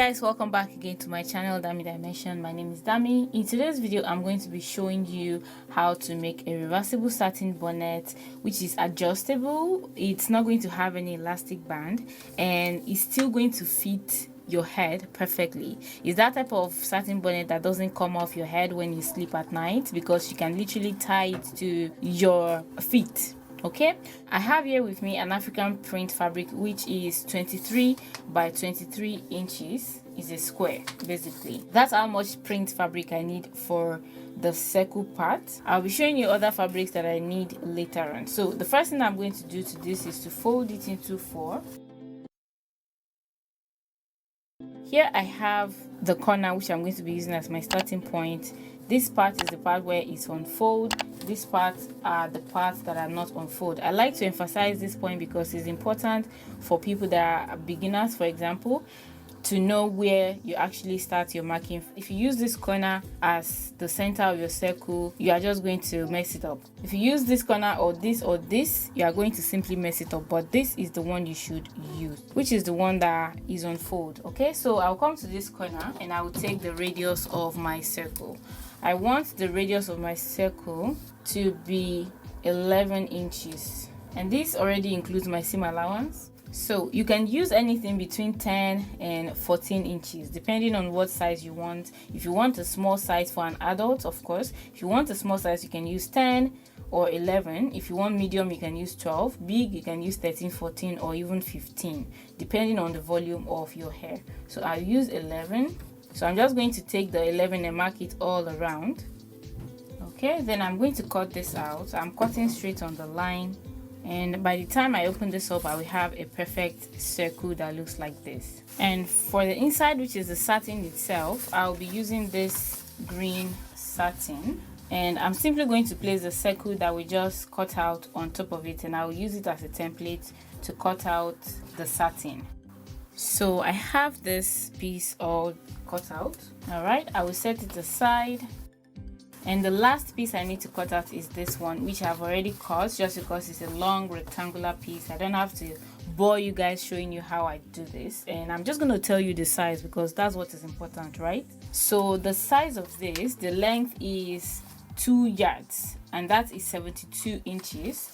guys, welcome back again to my channel, Dami Dimension. My name is Dami. In today's video I'm going to be showing you how to make a reversible satin bonnet which is adjustable. It's not going to have any elastic band and it's still going to fit your head perfectly. It's that type of satin bonnet that doesn't come off your head when you sleep at night, because you can literally tie it to your feet. Okay, I have here with me an African print fabric which is 23 by 23 inches. Is a square. Basically that's how much print fabric I need for the circle part. I'll be showing you other fabrics that I need later on. So the first thing I'm going to do to this is to fold it into 4. Here I have the corner which I'm going to be using as my starting point. This part is the part where it's on fold. This part are the parts that are not on fold. I like to emphasize this point because it's important for people that are beginners, for example, to know where you actually start your marking. If you use this corner as the center of your circle, you are just going to mess it up. If you use this corner or this, you are going to simply mess it up. But this is the one you should use, which is the one that is on fold. Okay, so I'll come to this corner and I will take the radius of my circle. I want the radius of my circle to be 11 inches, and this already includes my seam allowance. So you can use anything between 10 and 14 inches depending on what size you want. If you want a small size for an adult, of course, if you want a small size you can use 10 or 11. If you want medium you can use 12, big you can use 13, 14 or even 15 depending on the volume of your hair. So I'll use 11. So I'm just going to take the 11 and mark it all around. Okay, then I'm going to cut this out. I'm cutting straight on the line, and by the time I open this up I will have a perfect circle that looks like this. And for the inside, which is the satin itself, I'll be using this green satin, and I'm simply going to place the circle that we just cut out on top of it, and I'll use it as a template to cut out the satin. So I have this piece all cut out. All right, I will set it aside, and the last piece I need to cut out is this one, which I've already cut just because it's a long rectangular piece. I don't have to bore you guys showing you how I do this, and I'm just going to tell you the size because that's what is important, right? So the size of this, the length is 2 yards, and that is 72 inches.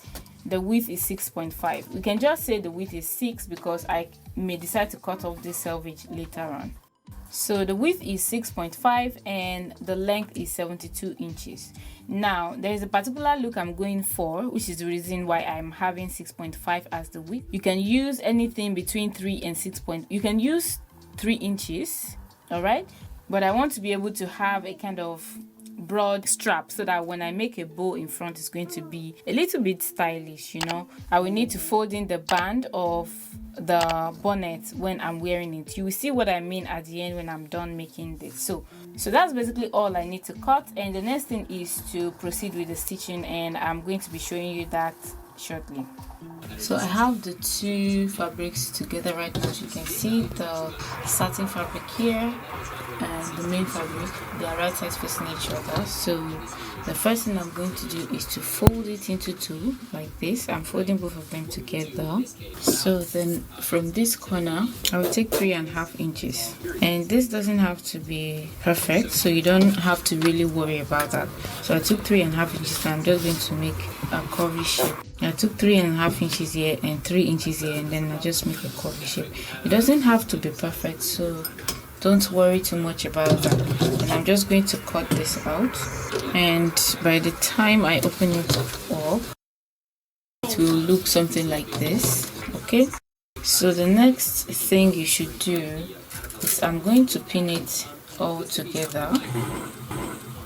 The width is 6.5. We can just say the width is 6 because I may decide to cut off this selvage later on. So the width is 6.5 and the length is 72 inches. Now there is a particular look I'm going for, which is the reason why I'm having 6.5 as the width. You can use anything between 3 and 6. You can use 3 inches, all right, but I want to be able to have a kind of broad strap so that when I make a bow in front it's going to be a little bit stylish, you know. I will need to fold in the band of the bonnet when I'm wearing it. You will see what I mean at the end when I'm done making this. So that's basically all I need to cut, and the next thing is to proceed with the stitching, and I'm going to be showing you that shortly. So I have the two fabrics together right now. As you can see, the satin fabric here and the main fabric, they are right sides facing each other. So the first thing I'm going to do is to fold it into 2 like this. I'm folding both of them together. So then from this corner I will take 3.5 inches, and this doesn't have to be perfect, so you don't have to really worry about that. So I took 3.5 inches and I'm just going to make a curvy shape. I took 3.5 inches here and 3 inches here, and then I just make a curvy shape. It doesn't have to be perfect, so don't worry too much about that. And I'm just going to cut this out, and by the time I open it up it will look something like this. Okay, so the next thing you should do is I'm going to pin it all together.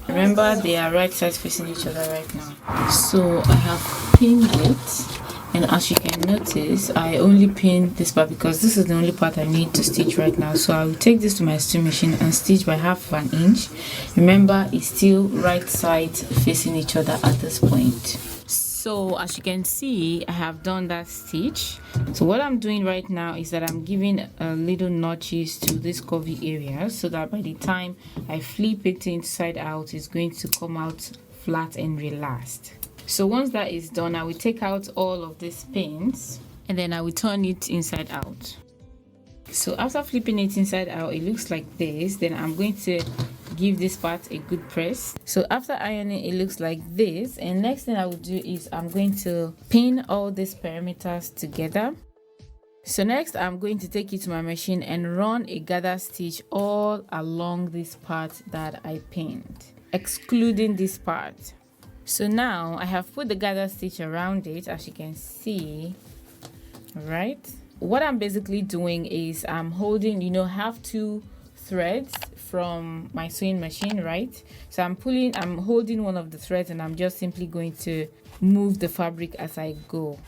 Remember, they are right sides facing each other right now. So I have pinned it, and as you can notice I only pin this part because this is the only part I need to stitch right now. So I will take this to my sewing machine and stitch by 1/2 inch. Remember, it's still right sides facing each other at this point. So as you can see, I have done that stitch. So what I'm doing right now is that I'm giving little notches to this curvy area so that by the time I flip it inside out, it's going to come out flat and relaxed. So once that is done, I will take out all of these pins and then I will turn it inside out. So after flipping it inside out, it looks like this. Then I'm going to give this part a good press. So after ironing, it looks like this, and next thing I will do is I'm going to pin all these perimeters together. So next I'm going to take it to my machine and run a gather stitch all along this part that I pinned, excluding this part. So now I have put the gather stitch around it, as you can see. Right, what I'm basically doing is I'm holding, you know, have two threads from my sewing machine, right? So I'm holding one of the threads, and I'm just simply going to move the fabric as I go.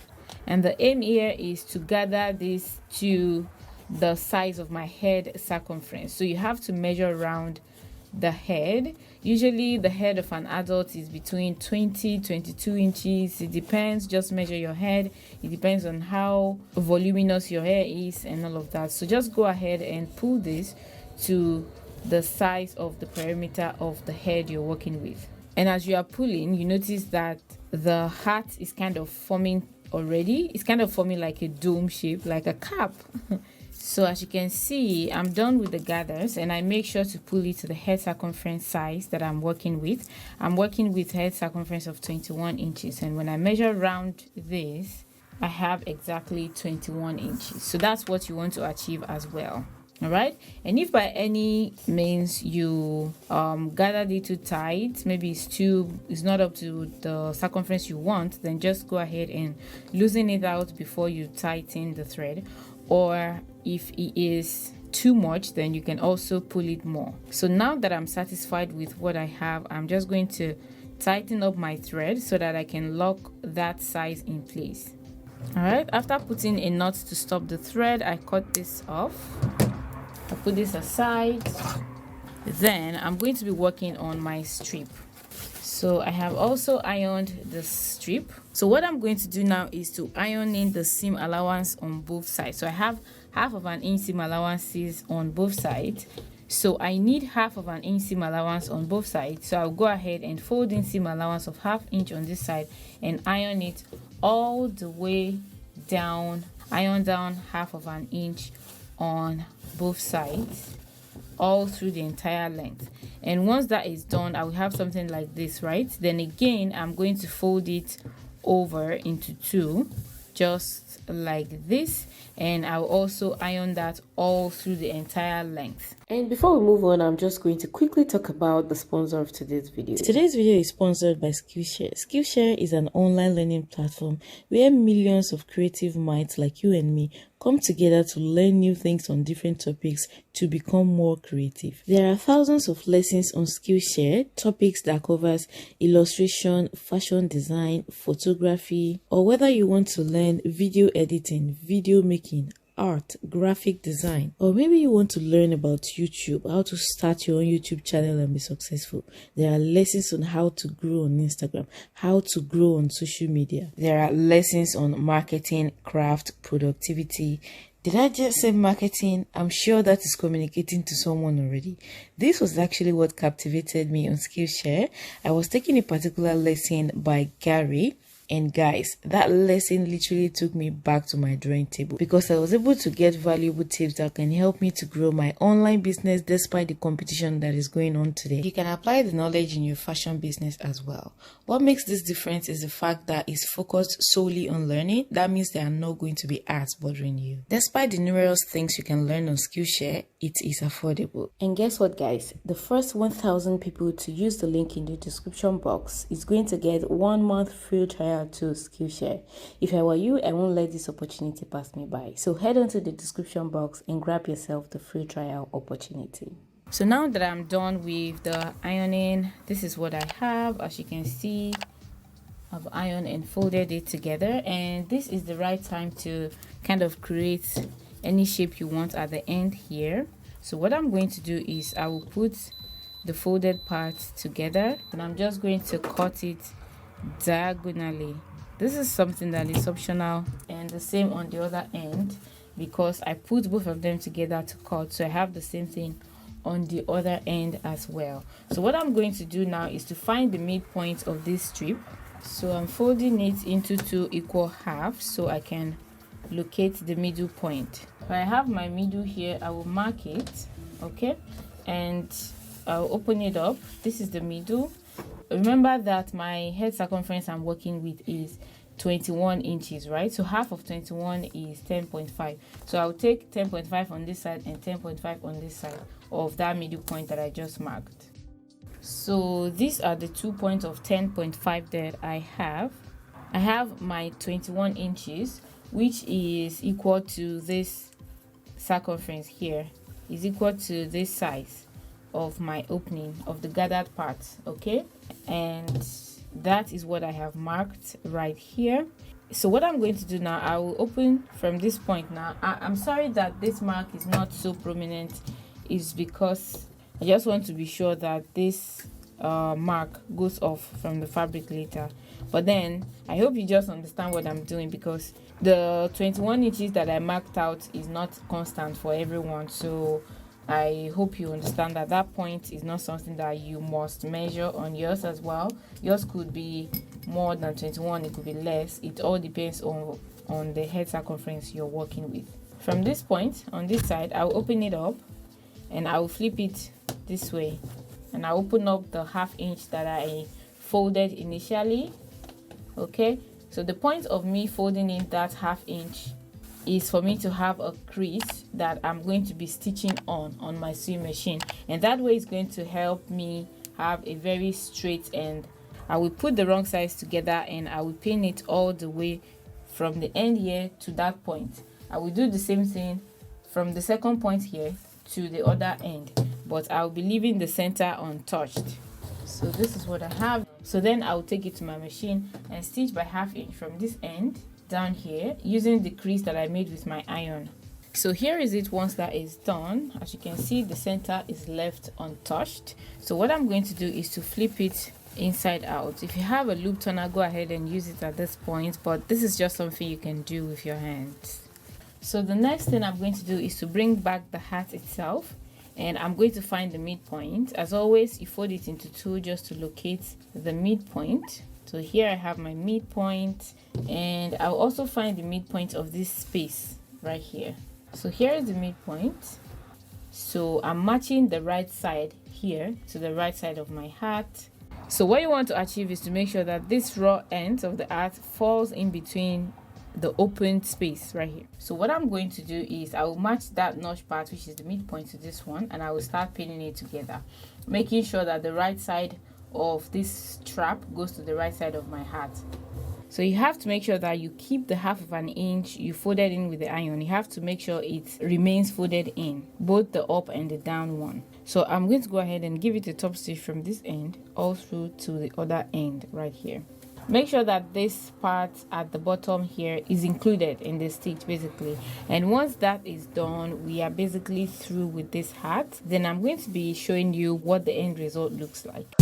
And the aim here is to gather this to the size of my head circumference. So you have to measure around the head. Usually the head of an adult is between 20-22 inches. It depends. Just measure your head. It depends on how voluminous your hair is and all of that. So just go ahead and pull this to the size of the perimeter of the head you're working with. And as you are pulling, you notice that the hat is kind of forming already. It's kind of forming like a dome shape, like a cap. So as you can see, I'm done with the gathers, and I make sure to pull it to the head circumference size that I'm working with. I'm working with head circumference of 21 inches, and when I measure round this, I have exactly 21 inches. So that's what you want to achieve as well. All right, and if by any means you gathered it too tight, maybe it's not up to the circumference you want, then just go ahead and loosen it out before you tighten the thread. Or if it is too much, then you can also pull it more. So now that I'm satisfied with what I have, I'm just going to tighten up my thread so that I can lock that size in place. All right, after putting a knot to stop the thread, I cut this off. I put this aside. Then I'm going to be working on my strip. So I have also ironed the strip. So what I'm going to do now is to iron in the seam allowance on both sides. So I have half of an inch seam allowances on both sides. So I need half of an inch seam allowance on both sides. So I'll go ahead and fold in seam allowance of ½ inch on this side and iron it all the way down. Iron down ½ of an inch on both sides, all through the entire length. And once that is done, I will have something like this, right? Then again, I'm going to fold it over into two, just like this, and I'll also iron that all through the entire length. And before we move on, I'm just going to quickly talk about the sponsor of today's video. Today's video is sponsored by Skillshare. Skillshare is an online learning platform where millions of creative minds like you and me come together to learn new things on different topics to become more creative. There are thousands of lessons on Skillshare, topics that covers illustration, fashion design, photography, or whether you want to learn video editing, video making, art, graphic design, or maybe you want to learn about YouTube, how to start your own YouTube channel and be successful. There are lessons on how to grow on Instagram, how to grow on social media. There are lessons on marketing, craft, productivity. Did I just say marketing? I'm sure that is communicating to someone already. This was actually what captivated me on Skillshare. I was taking a particular lesson by Gary. And guys, that lesson literally took me back to my drawing table because I was able to get valuable tips that can help me to grow my online business despite the competition that is going on today. You can apply the knowledge in your fashion business as well. What makes this difference is the fact that it's focused solely on learning. That means there are not going to be ads bothering you. Despite the numerous things you can learn on Skillshare, it is affordable. And guess what, guys? The first 1,000 people to use the link in the description box is going to get 1 month free trial to Skillshare. If I were you, I won't let this opportunity pass me by. So head on to the description box and grab yourself the free trial opportunity. So now that I'm done with the ironing, this is what I have. As you can see, I've ironed and folded it together, and this is the right time to kind of create any shape you want at the end here. So what I'm going to do is I will put the folded parts together, and I'm just going to cut it diagonally. This is something that is optional, and the same on the other end because I put both of them together to cut, so I have the same thing on the other end as well. So what I'm going to do now is to find the midpoint of this strip. So I'm folding it into 2 equal halves so I can locate the middle point. If I have my middle here, I will mark it, okay, and I'll open it up. This is the middle. Remember that my head circumference I'm working with is 21 inches, right? So half of 21 is 10.5. So I'll take 10.5 on this side and 10.5 on this side of that middle point that I just marked. So these are the 2 points of 10.5 that I have. I have my 21 inches, which is equal to this circumference here, is equal to this size of my opening of the gathered part, okay? And that is what I have marked right here. So what I'm going to do now, I will open from this point now. I'm sorry that this mark is not so prominent, is because I just want to be sure that this mark goes off from the fabric later. But then I hope you just understand what I'm doing, because the 21 inches that I marked out is not constant for everyone. So I hope you understand that that point is not something that you must measure on yours as well. Yours could be more than 21, it could be less. It all depends on the head circumference you're working with. From this point on this side, I'll open it up and I will flip it this way, and I open up the ½ inch that I folded initially, okay? So the point of me folding in that ½ inch is for me to have a crease that I'm going to be stitching on my sewing machine, and that way it's going to help me have a very straight end. I will put the wrong sides together and I will pin it all the way from the end here to that point. I will do the same thing from the second point here to the other end, but I'll be leaving the center untouched. So this is what I have. So then I'll take it to my machine and stitch by ½ inch from this end down here using the crease that I made with my iron. So here is it once that is done. As you can see, the center is left untouched. So what I'm going to do is to flip it inside out. If you have a loop turner, go ahead and use it at this point, but this is just something you can do with your hands. So the next thing I'm going to do is to bring back the hat itself, and I'm going to find the midpoint. As always, you fold it into two just to locate the midpoint. So here I have my midpoint, and I'll also find the midpoint of this space right here. So here is the midpoint. So I'm matching the right side here to the right side of my hat. So what you want to achieve is to make sure that this raw end of the hat falls in between the open space right here. So what I'm going to do is I will match that notch part, which is the midpoint, to this one, and I will start pinning it together, making sure that the right side of this strap goes to the right side of my hat. So you have to make sure that you keep the ½ inch you folded in with the iron. You have to make sure it remains folded in, both the up and the down one. So I'm going to go ahead and give it a top stitch from this end all through to the other end right here. Make sure that this part at the bottom here is included in the stitch basically, and once that is done, we are basically through with this hat. Then I'm going to be showing you what the end result looks like.